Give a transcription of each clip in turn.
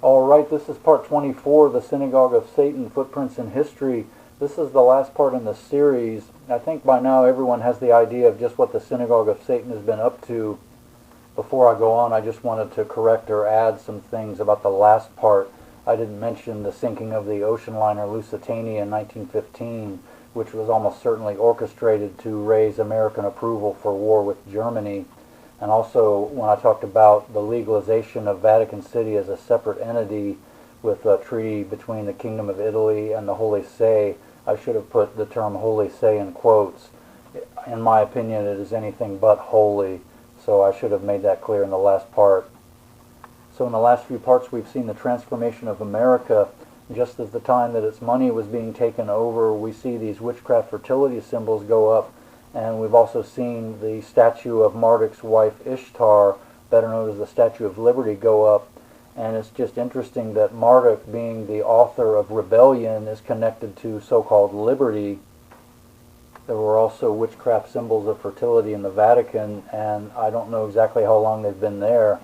Alright, this is part 24, the Synagogue of Satan, Footprints in History. This is the last part in the series. I think by now everyone has the idea of just what the Synagogue of Satan has been up to. Before I go on, I just wanted to correct or add some things about the last part. I didn't mention the sinking of the ocean liner Lusitania in 1915, which was almost certainly orchestrated to raise American approval for war with Germany. And also, when I talked about the legalization of Vatican City as a separate entity with a treaty between the Kingdom of Italy and the Holy See, I should have put the term Holy See in quotes. In my opinion, it is anything but holy, so I should have made that clear in the last part. So in the last few parts, we've seen the transformation of America. Just at the time that its money was being taken over, we see these witchcraft fertility symbols go up. And we've also seen the statue of Marduk's wife Ishtar, better known as the Statue of Liberty, go up. And it's just interesting that Marduk, being the author of rebellion, is connected to so-called liberty. There were also witchcraft symbols of fertility in the Vatican, and I don't know exactly how long they've been there.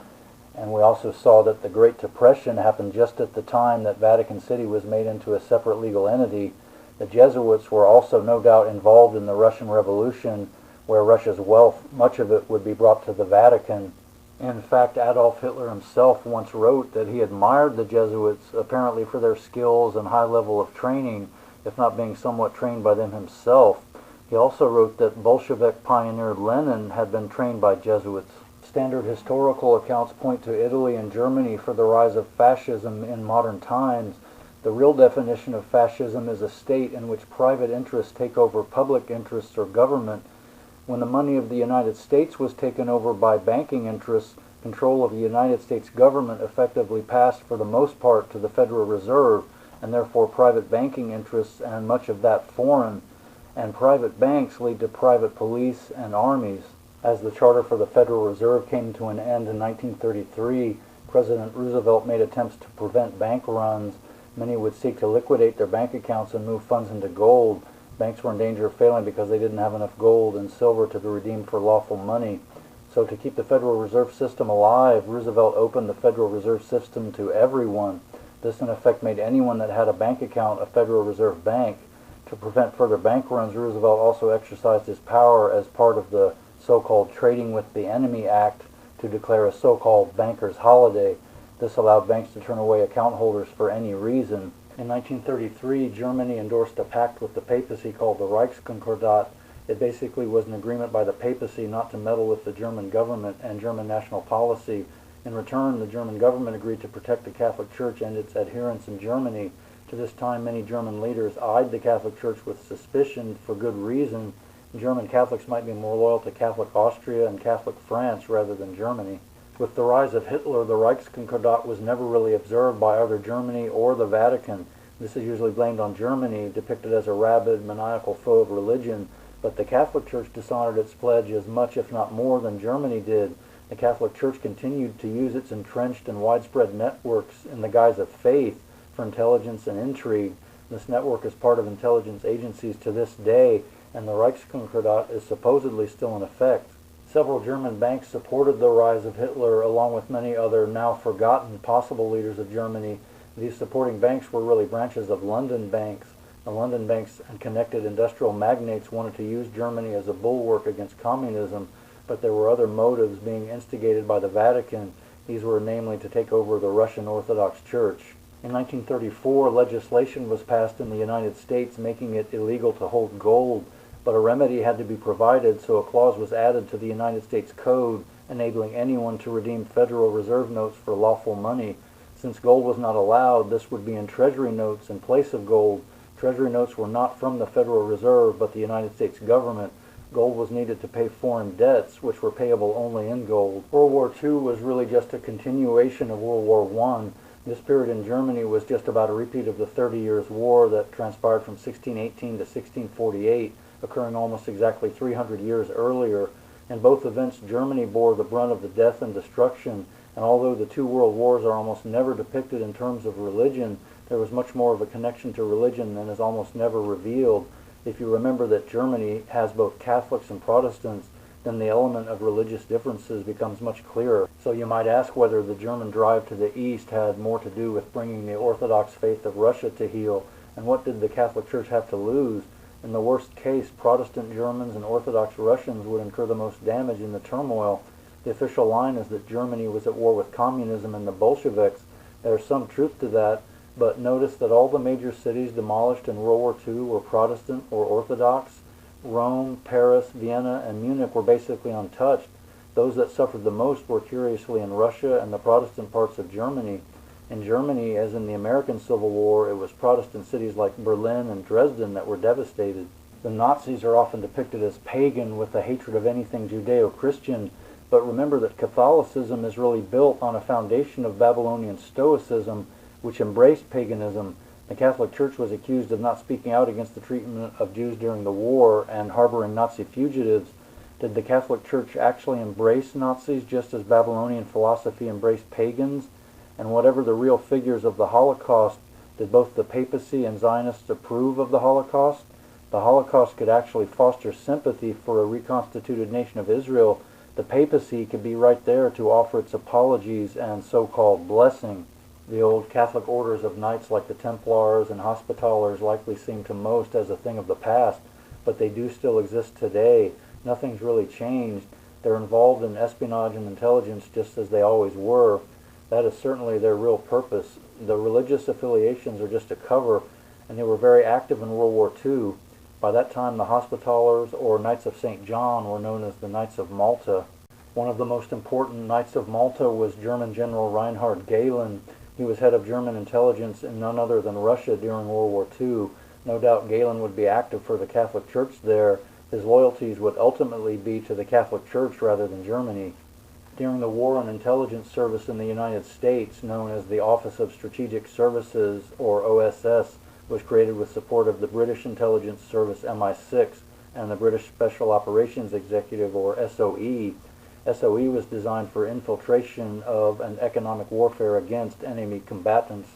And we also saw that the Great Depression happened just at the time that Vatican City was made into a separate legal entity. The Jesuits were also no doubt involved in the Russian Revolution, where Russia's wealth, much of it, would be brought to the Vatican. In fact, Adolf Hitler himself once wrote that he admired the Jesuits, apparently for their skills and high level of training, if not being somewhat trained by them himself. He also wrote that Bolshevik pioneer Lenin had been trained by Jesuits. Standard historical accounts point to Italy and Germany for the rise of fascism in modern times. The real definition of fascism is a state in which private interests take over public interests or government. When the money of the United States was taken over by banking interests, control of the United States government effectively passed for the most part to the Federal Reserve, and therefore private banking interests, and much of that foreign. And private banks lead to private police and armies. As the charter for the Federal Reserve came to an end in 1933, President Roosevelt made attempts to prevent bank runs. Many would seek to liquidate their bank accounts and move funds into gold. Banks were in danger of failing because they didn't have enough gold and silver to be redeemed for lawful money. So to keep the Federal Reserve System alive, Roosevelt opened the Federal Reserve System to everyone. This in effect made anyone that had a bank account a Federal Reserve bank. To prevent further bank runs, Roosevelt also exercised his power as part of the so-called Trading with the Enemy Act to declare a so-called banker's holiday. This allowed banks to turn away account holders for any reason. In 1933, Germany endorsed a pact with the Papacy called the Reichskonkordat. It basically was an agreement by the Papacy not to meddle with the German government and German national policy. In return, the German government agreed to protect the Catholic Church and its adherents in Germany. To this time, many German leaders eyed the Catholic Church with suspicion for good reason. German Catholics might be more loyal to Catholic Austria and Catholic France rather than Germany. With the rise of Hitler, the Reichskonkordat was never really observed by either Germany or the Vatican. This is usually blamed on Germany, depicted as a rabid, maniacal foe of religion, but the Catholic Church dishonored its pledge as much, if not more, than Germany did. The Catholic Church continued to use its entrenched and widespread networks in the guise of faith for intelligence and intrigue. This network is part of intelligence agencies to this day, and the Reichskonkordat is supposedly still in effect. Several German banks supported the rise of Hitler, along with many other now forgotten possible leaders of Germany. These supporting banks were really branches of London banks. The London banks and connected industrial magnates wanted to use Germany as a bulwark against communism, but there were other motives being instigated by the Vatican. These were namely to take over the Russian Orthodox Church. In 1934, legislation was passed in the United States making it illegal to hold gold, but a remedy had to be provided, so a clause was added to the United States Code enabling anyone to redeem Federal Reserve notes for lawful money. Since gold was not allowed, this would be in Treasury notes in place of gold. Treasury notes were not from the Federal Reserve, but the United States government. Gold was needed to pay foreign debts, which were payable only in gold. World War II was really just a continuation of World War I. This period in Germany was just about a repeat of the 30 Years' War that transpired from 1618 to 1648, occurring almost exactly 300 years earlier. In both events, Germany bore the brunt of the death and destruction, and although the two world wars are almost never depicted in terms of religion, there was much more of a connection to religion than is almost never revealed. If you remember that Germany has both Catholics and Protestants, then the element of religious differences becomes much clearer. So you might ask whether the German drive to the east had more to do with bringing the Orthodox faith of Russia to heel, and what did the Catholic Church have to lose? In the worst case, Protestant Germans and Orthodox Russians would incur the most damage in the turmoil. The official line is that Germany was at war with communism and the Bolsheviks. There's some truth to that, but notice that all the major cities demolished in World War II were Protestant or Orthodox. Rome, Paris, Vienna, and Munich were basically untouched. Those that suffered the most were curiously in Russia and the Protestant parts of Germany. In Germany, as in the American Civil War, it was Protestant cities like Berlin and Dresden that were devastated. The Nazis are often depicted as pagan with a hatred of anything Judeo-Christian, but remember that Catholicism is really built on a foundation of Babylonian Stoicism, which embraced paganism. The Catholic Church was accused of not speaking out against the treatment of Jews during the war and harboring Nazi fugitives. Did the Catholic Church actually embrace Nazis just as Babylonian philosophy embraced pagans? And whatever the real figures of the Holocaust, did both the Papacy and Zionists approve of the Holocaust? The Holocaust could actually foster sympathy for a reconstituted nation of Israel. The Papacy could be right there to offer its apologies and so-called blessing. The old Catholic orders of knights like the Templars and Hospitallers likely seem to most as a thing of the past, but they do still exist today. Nothing's really changed. They're involved in espionage and intelligence just as they always were. That is certainly their real purpose. The religious affiliations are just a cover, and they were very active in World War II. By that time, the Hospitallers, or Knights of St. John, were known as the Knights of Malta. One of the most important Knights of Malta was German General Reinhard Gehlen. He was head of German intelligence in none other than Russia during World War II. No doubt Gehlen would be active for the Catholic Church there. His loyalties would ultimately be to the Catholic Church rather than Germany. During the War on Intelligence Service in the United States, known as the Office of Strategic Services, or OSS, was created with support of the British Intelligence Service MI6 and the British Special Operations Executive, or SOE. SOE was designed for infiltration of and economic warfare against enemy combatants.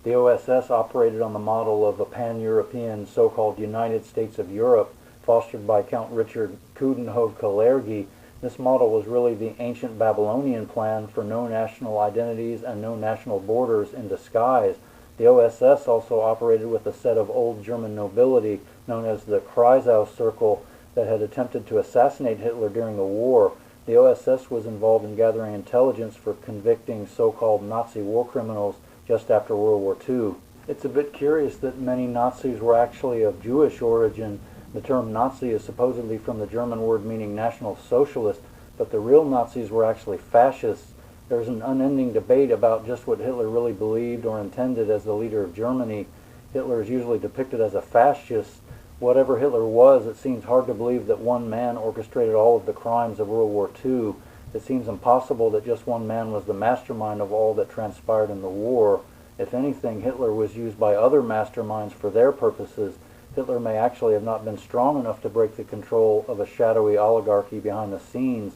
The OSS operated on the model of a pan-European so-called United States of Europe, fostered by Count Richard Coudenhove-Kalergi. This model was really the ancient Babylonian plan for no national identities and no national borders in disguise. The OSS also operated with a set of old German nobility known as the Kreisau Circle that had attempted to assassinate Hitler during the war. The OSS was involved in gathering intelligence for convicting so-called Nazi war criminals just after World War II. It's a bit curious that many Nazis were actually of Jewish origin. The term Nazi is supposedly from the German word meaning National Socialist, but the real Nazis were actually fascists. There's an unending debate about just what Hitler really believed or intended as the leader of Germany. Hitler is usually depicted as a fascist. Whatever Hitler was, it seems hard to believe that one man orchestrated all of the crimes of World War II. It seems impossible that just one man was the mastermind of all that transpired in the war. If anything, Hitler was used by other masterminds for their purposes. Hitler may actually have not been strong enough to break the control of a shadowy oligarchy behind the scenes.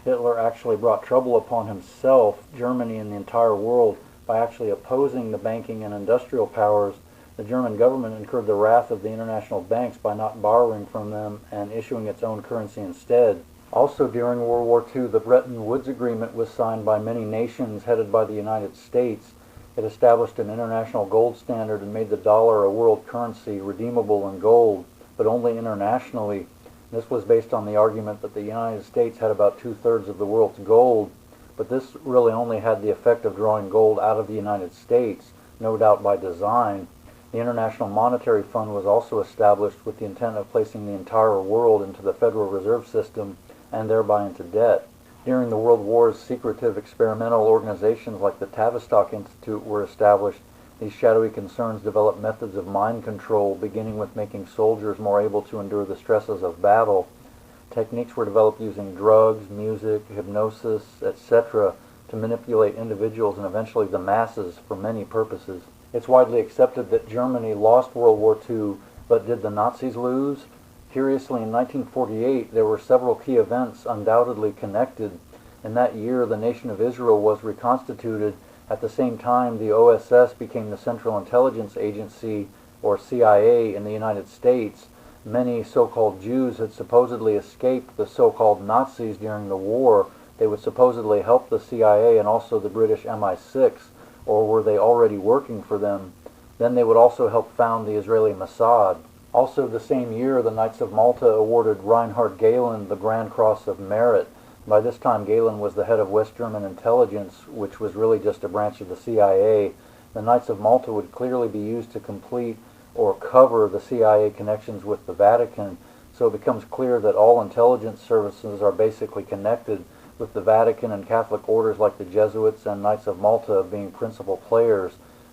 Hitler actually brought trouble upon himself, Germany, and the entire world by actually opposing the banking and industrial powers. The German government incurred the wrath of the international banks by not borrowing from them and issuing its own currency instead. Also during World War II, the Bretton Woods Agreement was signed by many nations headed by the United States. It established an international gold standard and made the dollar a world currency redeemable in gold, but only internationally. This was based on the argument that the United States had about 2/3 of the world's gold, but this really only had the effect of drawing gold out of the United States, no doubt by design. The International Monetary Fund was also established with the intent of placing the entire world into the Federal Reserve System and thereby into debt. During the World Wars, secretive experimental organizations like the Tavistock Institute were established. These shadowy concerns developed methods of mind control, beginning with making soldiers more able to endure the stresses of battle. Techniques were developed using drugs, music, hypnosis, etc. to manipulate individuals and eventually the masses for many purposes. It's widely accepted that Germany lost World War II, but did the Nazis lose? Curiously, in 1948, there were several key events undoubtedly connected. In that year, the nation of Israel was reconstituted. At the same time, the OSS became the Central Intelligence Agency, or CIA, in the United States. many so-called Jews had supposedly escaped the so-called Nazis during the war, they would supposedly help the CIA and also the British MI6, or were they already working for them? Then they would also help found the Israeli Mossad. Also the same year, the Knights of Malta awarded Reinhard Gehlen the Grand Cross of Merit. By this time, Gehlen was the head of West German intelligence, which was really just a branch of the CIA. The Knights of Malta would clearly be used to complete or cover the CIA connections with the Vatican, so it becomes clear that all intelligence services are basically connected, with the Vatican and Catholic orders like the Jesuits and Knights of Malta being principal players.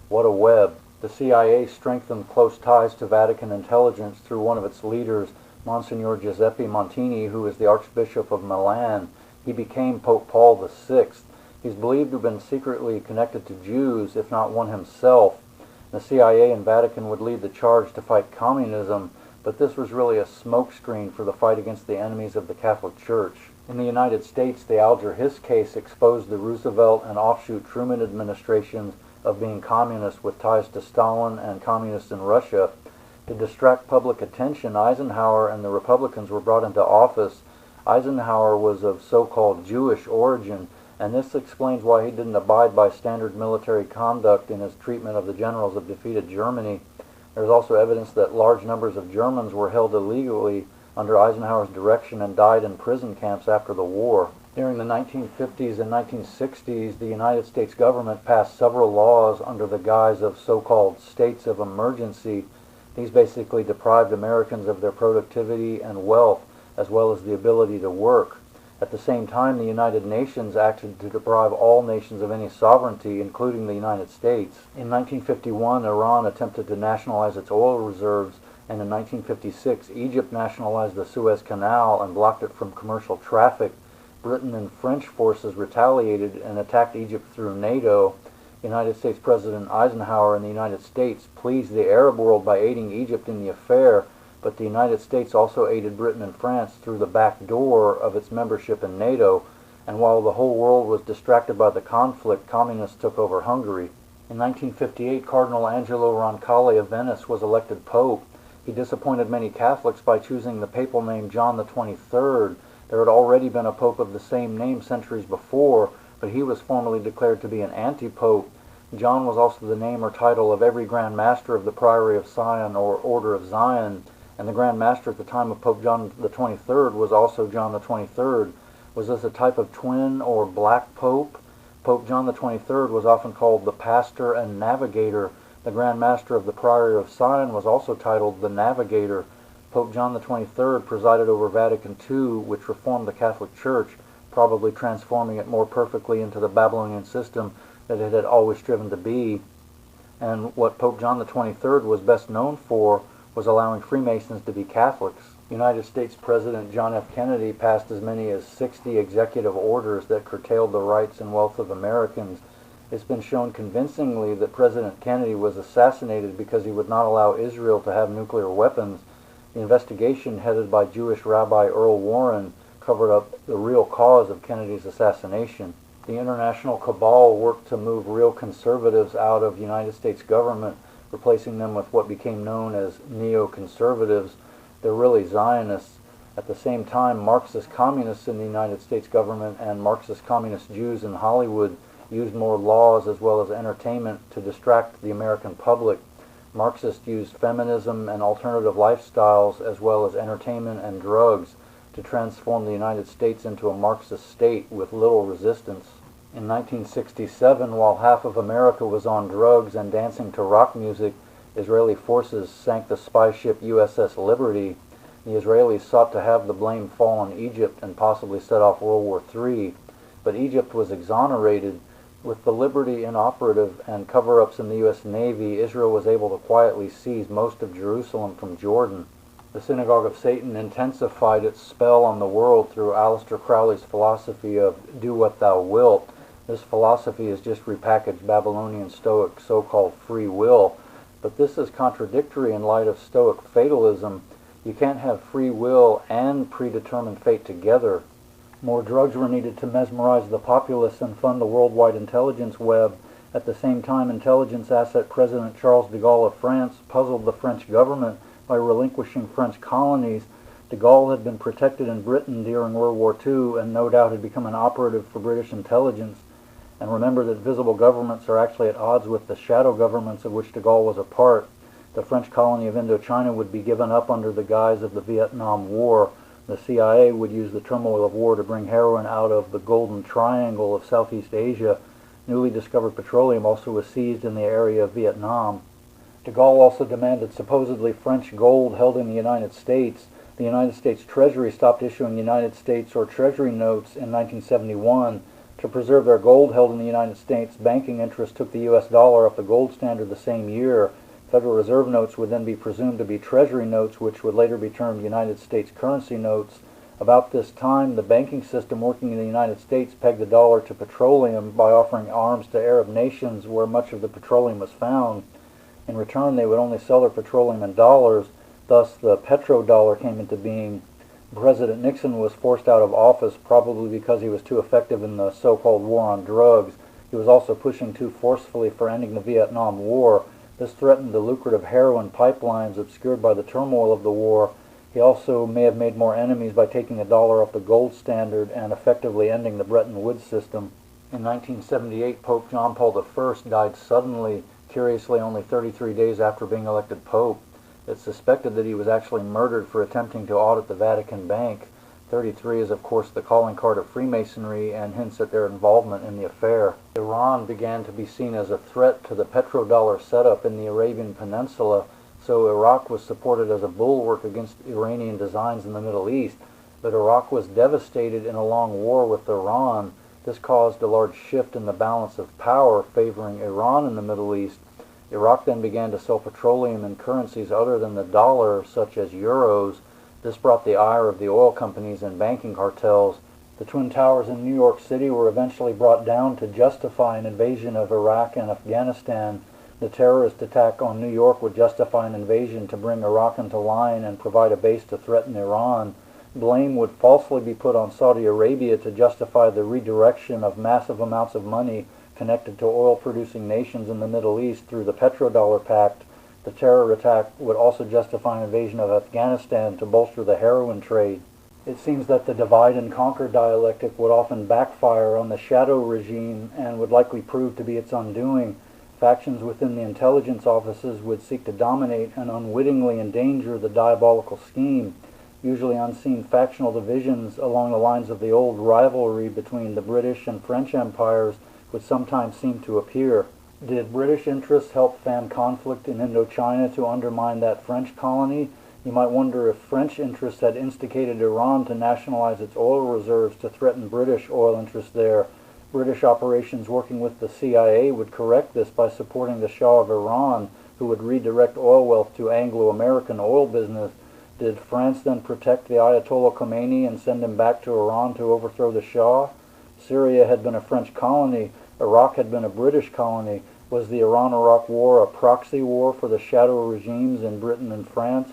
What a web. The CIA strengthened close ties to Vatican intelligence through one of its leaders, Monsignor Giuseppe Montini, who is the Archbishop of Milan. He became Pope Paul VI. He's believed to have been secretly connected to Jews, if not one himself. The CIA and Vatican would lead the charge to fight communism, but this was really a smokescreen for the fight against the enemies of the Catholic Church. In the United States, the Alger Hiss case exposed the Roosevelt and offshoot Truman administrations of being communists with ties to Stalin and communists in Russia. To distract public attention, Eisenhower and the Republicans were brought into office. Eisenhower was of so-called Jewish origin, and this explains why he didn't abide by standard military conduct in his treatment of the generals of defeated Germany. There's also evidence that large numbers of Germans were held illegally under Eisenhower's direction and died in prison camps after the war. During the 1950s and 1960s, the United States government passed several laws under the guise of so-called states of emergency. These basically deprived Americans of their productivity and wealth, as well as the ability to work. At the same time, the United Nations acted to deprive all nations of any sovereignty, including the United States. In 1951, Iran attempted to nationalize its oil reserves, and in 1956, Egypt nationalized the Suez Canal and blocked it from commercial traffic. Britain and French forces retaliated and attacked Egypt through NATO. United States President Eisenhower and the United States pleased the Arab world by aiding Egypt in the affair, but the United States also aided Britain and France through the back door of its membership in NATO, and while the whole world was distracted by the conflict, communists took over Hungary. In 1958, Cardinal Angelo Roncalli of Venice was elected Pope. He disappointed many Catholics by choosing the papal name John the 23rd. There had already been a pope of the same name centuries before, but he was formally declared to be an anti-pope. John was also the name or title of every Grand Master of the Priory of Sion or Order of Zion, and the Grand Master at the time of Pope John the 23rd was also John the 23rd. Was this a type of twin or black pope? Pope John the 23rd was often called the Pastor and Navigator. The Grand Master of the Priory of Sion was also titled the Navigator. Pope John the 23rd presided over Vatican II, which reformed the Catholic Church, probably transforming it more perfectly into the Babylonian system that it had always striven to be. And what Pope John the 23rd was best known for was allowing Freemasons to be Catholics. United States President John F. Kennedy passed as many as 60 executive orders that curtailed the rights and wealth of Americans. It's been shown convincingly that President Kennedy was assassinated because he would not allow Israel to have nuclear weapons. The investigation headed by Jewish Rabbi Earl Warren covered up the real cause of Kennedy's assassination. The international cabal worked to move real conservatives out of United States government, replacing them with what became known as neoconservatives. They're really Zionists. At the same time, Marxist communists in the United States government and Marxist communist Jews in Hollywood used more laws as well as entertainment to distract the American public. Marxists used feminism and alternative lifestyles as well as entertainment and drugs to transform the United States into a Marxist state with little resistance. In 1967, while half of America was on drugs and dancing to rock music, Israeli forces sank the spy ship USS Liberty. The Israelis sought to have the blame fall on Egypt and possibly set off World War III, but Egypt was exonerated. With the Liberty inoperative and cover-ups in the U.S. Navy, Israel was able to quietly seize most of Jerusalem from Jordan. The Synagogue of Satan intensified its spell on the world through Aleister Crowley's philosophy of do what thou wilt. This philosophy is just repackaged Babylonian Stoic so-called free will, but this is contradictory in light of Stoic fatalism. You can't have free will and predetermined fate together. More drugs were needed to mesmerize the populace and fund the worldwide intelligence web. At the same time, intelligence asset President Charles de Gaulle of France puzzled the French government by relinquishing French colonies. De Gaulle had been protected in Britain during World War II and no doubt had become an operative for British intelligence. And remember that visible governments are actually at odds with the shadow governments of which de Gaulle was a part. The French colony of Indochina would be given up under the guise of the Vietnam War. The CIA would use the turmoil of war to bring heroin out of the Golden Triangle of Southeast Asia. Newly discovered petroleum also was seized in the area of Vietnam. De Gaulle also demanded supposedly French gold held in the United States. The United States Treasury stopped issuing United States or Treasury notes in 1971. To preserve their gold held in the United States, banking interests took the U.S. dollar off the gold standard the same year. Federal Reserve notes would then be presumed to be Treasury notes, which would later be termed United States currency notes. About this time, the banking system working in the United States pegged the dollar to petroleum by offering arms to Arab nations where much of the petroleum was found. In return, they would only sell their petroleum in dollars. Thus, the petrodollar came into being. President Nixon was forced out of office probably because he was too effective in the so-called war on drugs. He was also pushing too forcefully for ending the Vietnam War. This threatened the lucrative heroin pipelines obscured by the turmoil of the war. He also may have made more enemies by taking the dollar off the gold standard and effectively ending the Bretton Woods system. In 1978, Pope John Paul I died suddenly, curiously only 33 days after being elected Pope. It's suspected that he was actually murdered for attempting to audit the Vatican Bank. 33 is, of course, the calling card of Freemasonry and hints at their involvement in the affair. Iran began to be seen as a threat to the petrodollar setup in the Arabian Peninsula, so Iraq was supported as a bulwark against Iranian designs in the Middle East. But Iraq was devastated in a long war with Iran. This caused a large shift in the balance of power favoring Iran in the Middle East. Iraq then began to sell petroleum in currencies other than the dollar, such as euros. This brought the ire of the oil companies and banking cartels. The Twin Towers in New York City were eventually brought down to justify an invasion of Iraq and Afghanistan. The terrorist attack on New York would justify an invasion to bring Iraq into line and provide a base to threaten Iran. Blame would falsely be put on Saudi Arabia to justify the redirection of massive amounts of money connected to oil-producing nations in the Middle East through the petrodollar pact. The terror attack would also justify an invasion of Afghanistan to bolster the heroin trade. It seems that the divide and conquer dialectic would often backfire on the shadow regime and would likely prove to be its undoing. Factions within the intelligence offices would seek to dominate and unwittingly endanger the diabolical scheme. Usually unseen factional divisions along the lines of the old rivalry between the British and French empires would sometimes seem to appear. Did British interests help fan conflict in Indochina to undermine that French colony? You might wonder if French interests had instigated Iran to nationalize its oil reserves to threaten British oil interests there. British operations working with the CIA would correct this by supporting the Shah of Iran, who would redirect oil wealth to Anglo-American oil business. Did France then protect the Ayatollah Khomeini and send him back to Iran to overthrow the Shah? Syria had been a French colony. Iraq had been a British colony. Was the Iran-Iraq War a proxy war for the shadow regimes in Britain and France?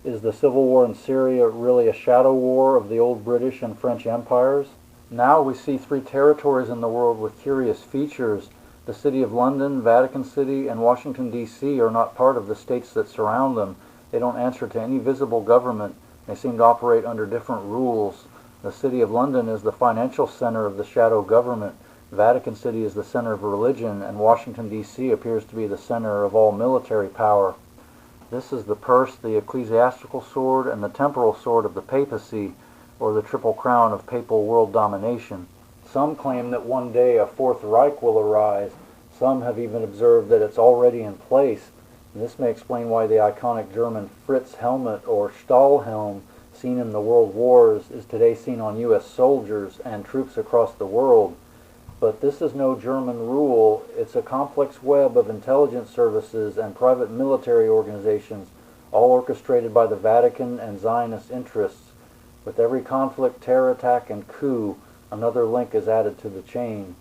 Is the civil war in Syria really a shadow war of the old British and French empires? Now we see three territories in the world with curious features. The City of London, Vatican City, and Washington, D.C. are not part of the states that surround them. They don't answer to any visible government. They seem to operate under different rules. The City of London is the financial center of the shadow government. Vatican City is the center of religion, and Washington, D.C. appears to be the center of all military power. This is the purse, the ecclesiastical sword, and the temporal sword of the Papacy, or the triple crown of papal world domination. Some claim that one day a Fourth Reich will arise. Some have even observed that it's already in place. And this may explain why the iconic German Fritz helmet, or Stahlhelm, seen in the world wars, is today seen on U.S. soldiers and troops across the world. But this is no German rule. It's a complex web of intelligence services and private military organizations, all orchestrated by the Vatican and Zionist interests. With every conflict, terror attack, and coup, another link is added to the chain.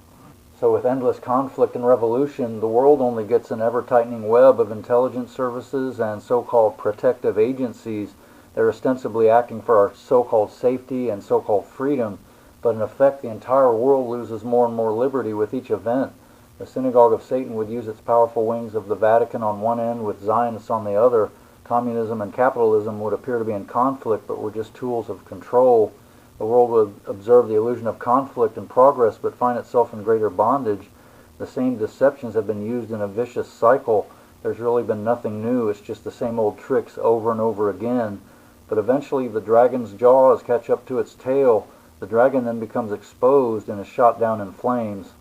So with endless conflict and revolution, the world only gets an ever-tightening web of intelligence services and so-called protective agencies. They're ostensibly acting for our so-called safety and so-called freedom, but in effect the entire world loses more and more liberty with each event. The Synagogue of Satan would use its powerful wings of the Vatican on one end with Zionists on the other. Communism and capitalism would appear to be in conflict, but were just tools of control. The world would observe the illusion of conflict and progress, but find itself in greater bondage. The same deceptions have been used in a vicious cycle. There's really been nothing new. It's just the same old tricks over and over again. But eventually the dragon's jaws catch up to its tail. The dragon then becomes exposed and is shot down in flames.